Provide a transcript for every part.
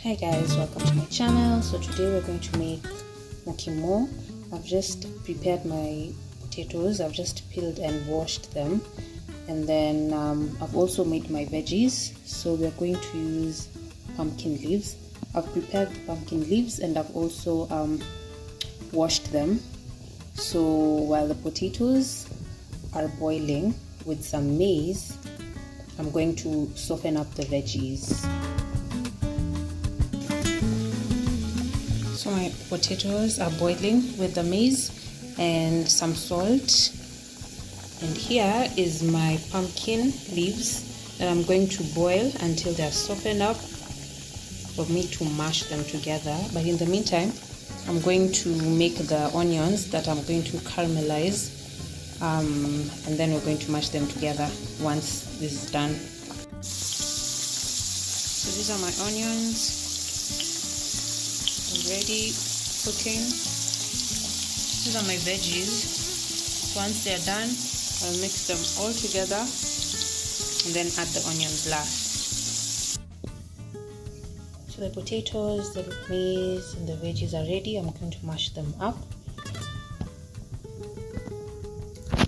Hi guys, welcome to my channel. So today we're going to make mukimo. I've just prepared my potatoes. I've just peeled and washed them, and then I've also made my veggies. So we're going to use pumpkin leaves. I've prepared the pumpkin leaves and I've also washed them. So while the potatoes are boiling with some maize, I'm going to soften up the veggies. So my potatoes are boiling with the maize and some salt. And here is my pumpkin leaves that I'm going to boil until they're softened up for me to mash them together. But in the meantime, I'm going to make the onions that I'm going to caramelize, and then we're going to mash them together once this is done. So these are my onions already cooking. These are my veggies. Once they're done, I'll mix them all together and then add the onions last. So the potatoes, the maize and the veggies are ready. I'm going to mash them up.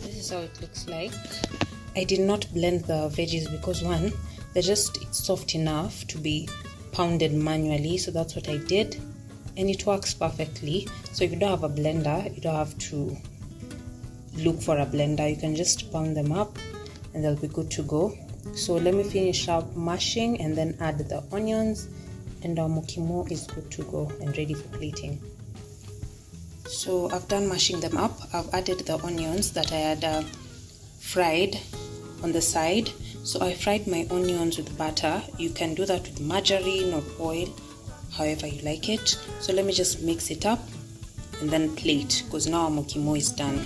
This is how it looks like. I did not blend the veggies because one, they're just soft enough to be pounded manually, so that's what I did, and it works perfectly. So if you don't have a blender, you don't have to look for a blender. You can just pound them up and they'll be good to go. So let me finish up mashing and then add the onions, and our mukimo is good to go and ready for plating. So I've done mashing them up. I've added the onions that I had fried on the side. So I fried my onions with butter. You can do that with margarine or oil, however you like it. So let me just mix it up and then plate, because now our mukimo is done.